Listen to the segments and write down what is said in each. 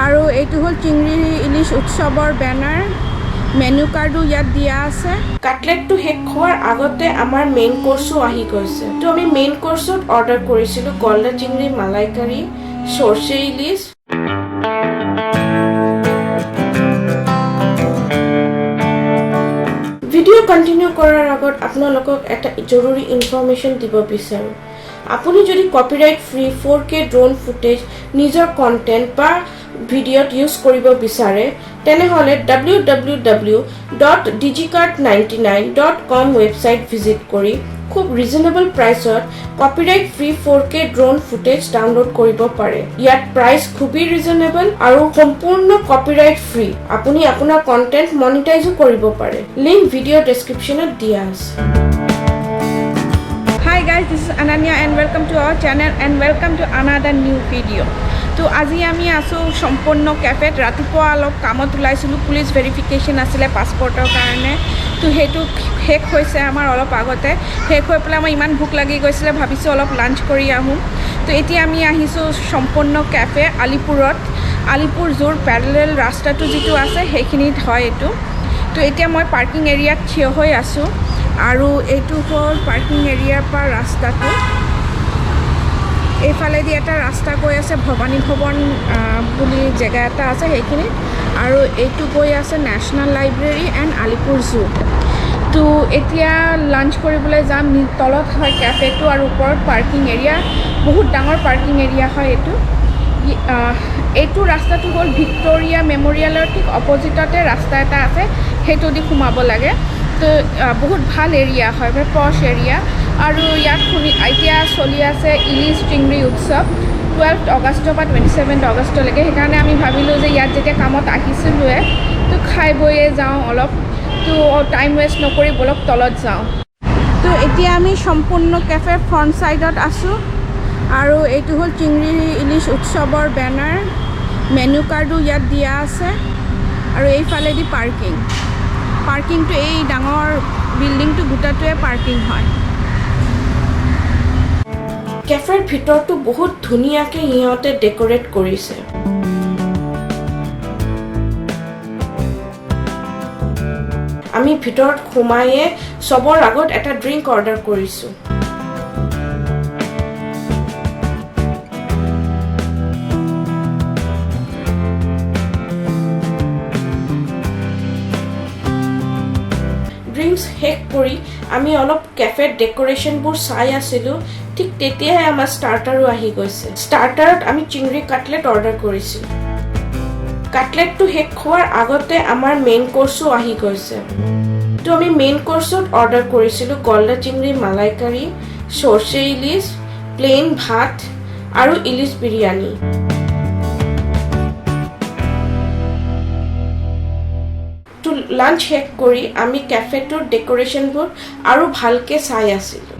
আৰু এইটো হ'ল চিংৰি ইলিশ উৎসৱৰ বেনাৰ মেনু কাৰ্ডো ইয়াত দিয়া আছে কাটলেটটো শেষ হোৱাৰ আগতে আমাৰ মেইন কোৰ্সো আহি গৈছে তো আমি মেইন কোৰ্সত অৰ্ডাৰ কৰিছিলো গলদা চিংৰি মালাই কাৰী সৰষে ইলিশ ভিডিও কন্টিনিউ কৰাৰ আগত আপোনালোকক এটা জৰুৰী ইনফৰমেশ্যন দিব বিচাৰো আপুনি যদি copyright free 4K drone footage নিজৰ কন্টেন্ট বা ভিডিঅ'ত ইউজ কৰিব বিচাৰে তেনেহলে www.digicart99.com ৱেবছাইট ভিজিট কৰি খুব ৰিজনেবল প্ৰাইচত copyright free 4K drone footage download কৰিব পাৰে ইয়াত প্ৰাইচ খুবই ৰিজনেবল আৰু সম্পূৰ্ণ কপিৰাইট ফ্ৰী আপুনি আপোনাৰ কন্টেন্ট মনিটাইজো কৰিব পাৰে লিংক ভিডিও ডেসক্ৰিপচনত দিয়া আছে Hi guys, this is Anannya and welcome to our channel and welcome to another new video. তো আজি আমি আছো সম্পন্ন ক্যাফেত ৰাতিপুৱা অলপ কামত ওলাইছিলো পুলিশ ভেৰিফিকেশন আছিল পাসপৰ্টৰ কাৰণে তো হেতু শেষ হৈছে আমাৰ অলপ আগতে শেষ হৈ পেলাই আমাৰ ইমান ভুক লাগি গৈছিল ভাবিছো অলপ লাঞ্চ কৰি আহোঁ তো এতিয়া আমি আহিছো সম্পন্ন ক্যাফে আলিপুৰত আলিপুৰ জোৰ প্যাৰেলেল ৰাস্তাটো যেটো আছে সেইখিনিত হয় এটো তো এতিয়া মই পাৰ্কিং এৰিয়াত থিয় হৈ আছো আৰু এইটো হ'ল পাৰ্কিং এৰিয়াৰ পৰা ৰাস্তাটো এইফালে দি এটা ৰাস্তা গৈ আছে ভবানী ভৱন বুলি জেগা এটা আছে সেইখিনি আৰু এইটো গৈ আছে নেশ্যনেল লাইব্ৰেৰী এণ্ড আলিপুৰ জু তো এতিয়া লাঞ্চ কৰিবলৈ যাম তলত হয় কেফেটো আৰু ওপৰত পাৰ্কিং এৰিয়া বহুত ডাঙৰ পাৰ্কিং এৰিয়া হয় এইটো ৰাস্তাটো হ'ল ভিক্টোৰিয়া মেমৰিয়েলৰ ঠিক অপজিটতে ৰাস্তা এটা আছে সেইটো দি সোমাব লাগে তো বহুত ভাল এৰিয়া হয় পশ এৰিয়া আৰু ইয়াত এতিয়া চলি আছে ইলিশ চিংৰি উৎসৱ 12 আগষ্টৰ পৰা 27 আগষ্টলৈকে সেইকাৰণে আমি ভাবিলোঁ যে ইয়াত যেতিয়া কামত আহিছিলোঁৱে তো খাই বৈয়ে যাওঁ অলপ তো টাইম ৱেষ্ট নকৰি বলক তলত যাওঁ তো এতিয়া আমি সম্পূৰ্ণ কেফে ফ্ৰণ্ট ছাইডত আছোঁ আৰু এইটো হ'ল চিংৰি ইলিশ উৎসৱৰ বেনাৰ মেনু কাৰ্ডো ইয়াত দিয়া আছে আৰু এইফালেদি পাৰ্কিংটো এই ডাঙৰ বিল্ডিংটো গোটাটোৱে পাৰ্কিং হয় কেফেৰ ভিতৰটো বহুত ধুনীয়াকৈ ইহঁতে ডেকোৰেট কৰিছে আমি ভিতৰত সোমায়ে সবৰ আগত এটা ড্ৰিংক অৰ্ডাৰ কৰিছো ড্ৰিংকস শেষ কৰি আমি অলপ কেফে ডেকোৰেশনবোৰ চাই আছিলোঁ ঠিক তেতিয়াহে আমাৰ স্টাৰ্টাৰো আহি গৈছে স্টাৰ্টাৰত আমি চিংৰি কাটলেট অৰ্ডাৰ কৰিছিলোঁ কাটলেটটো শেষ হোৱাৰ আগতে আমাৰ মেইন কোৰ্সো আহি গৈছে তো আমি মেইন কোৰ্সত অৰ্ডাৰ কৰিছিলোঁ গলদা চিংৰি মালাই কাৰী সৰষে ইলিশ প্লেন ভাত আৰু ইলিশ বিৰিয়ানী তো লাঞ্চ শেষ কৰি আমি কেফেটোৰ ডেকোৰেশনবোৰ আৰু ভালকে চাই আছিলোঁ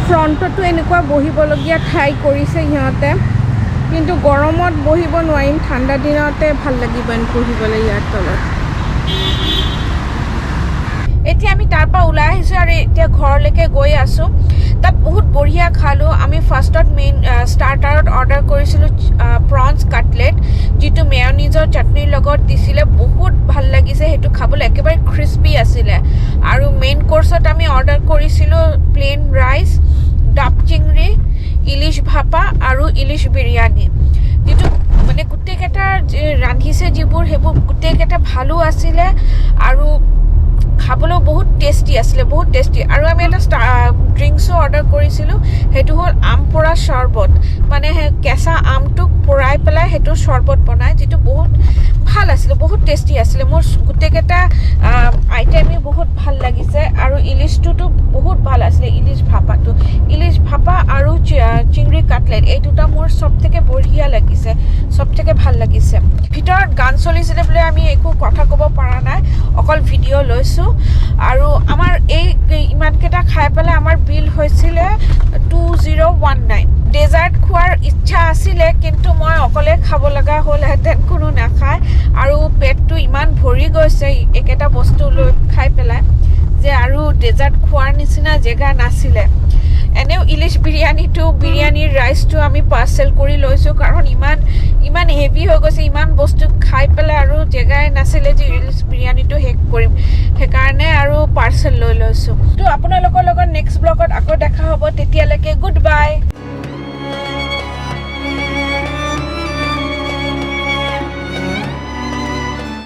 ফ্ৰণ্টতো এনেকুৱা বহিবলগীয়া ঠাই কৰিছে সিহঁতে কিন্তু গৰমত বহিব নোৱাৰিম ঠাণ্ডা দিনতে ভাল লাগিব বহিবলৈ ইয়াৰ তলত এতিয়া আমি তাৰ পৰা ওলাই আহিছোঁ আৰু এতিয়া ঘৰলৈকে গৈ আছোঁ তাত বহুত বঢ়িয়া খালোঁ আমি ফাৰ্ষ্টত মেইন ষ্টাৰ্টাৰত অৰ্ডাৰ কৰিছিলোঁ প্ৰনছ কাটলেট যিটো মেয়নিজৰ চাটনিৰ লগত দিছিলে বহুত ভাল লাগিছে সেইটো খাবলৈ একেবাৰে ক্ৰিস্পি আছিলে আৰু মেইন কোৰ্সত আমি অৰ্ডাৰ কৰিছিলোঁ প্লেন ৰাইচ ডাব চিংৰি ইলিশ ভাপা আৰু ইলিশ বিৰিয়ানী যেটো মানে গুটেকেটা ৰান্ধিছে যিবোৰ হেবোৰ গুটেকেটা ভালো আছিলে আৰু খাবলৈ বহুত টেস্টি আছিলে বহুত টেস্টি আৰু আমি এটা ড্ৰিংকসো অৰ্ডাৰ কৰিছিলোঁ হেতু হ'ল আম পৰা শৰবত মানে কেঁচা আমটোক পৰাই পেলাই হেতু শৰবত বনাই যেটো বহুত ভাল আছিলে বহুত টেস্টি আছিলে মোৰ গুটেকেটা আইটেমই বহুত ভাল লাগিছে আৰু ইলিশটো বহুত ভাল আছিলে ইলিশ ভাপা আৰু চিংৰি কাটলেট এই দুটা মোৰ সবথেকে বঢ়িয়া লাগিছে সবথেকে ভাল লাগিছে ভিতৰত গান চলিছিলে বলে আমি একো কথা ক'ব পৰা নাই অকল ভিডিও লৈছো আৰু আমাৰ এই ইমানকেটা খাই পেলাই আমাৰ বিল হৈছিলে 2019 ডেজাৰ্ট খোৱাৰ ইচ্ছা আছিলে কিন্তু মই অকলে খাব লগা হ'লহেঁতেন কোনো নাখায় আৰু পেটটো ইমান ভৰি গৈছে একেটা বস্তু লৈ খাই পেলাই যে আৰু ডেজাৰ্ট খোৱাৰ নিচিনা জেগা নাছিলে এনেও ইলিশ বিৰিয়ানীৰ ৰাইচটো আমি পাৰ্চেল কৰি লৈছোঁ কাৰণ ইমান হেভি হৈ গৈছে ইমান বস্তু খাই পেলাই আৰু জেগাই নাছিলে যে ইলিশ বিৰিয়ানীটো শেষ কৰিম সেইকাৰণে আৰু পাৰ্চেল লৈ লৈছোঁ তো আপোনালোকৰ লগত নেক্সট ব্লগত আকৌ দেখা হ'ব তেতিয়ালৈকে গুড বাই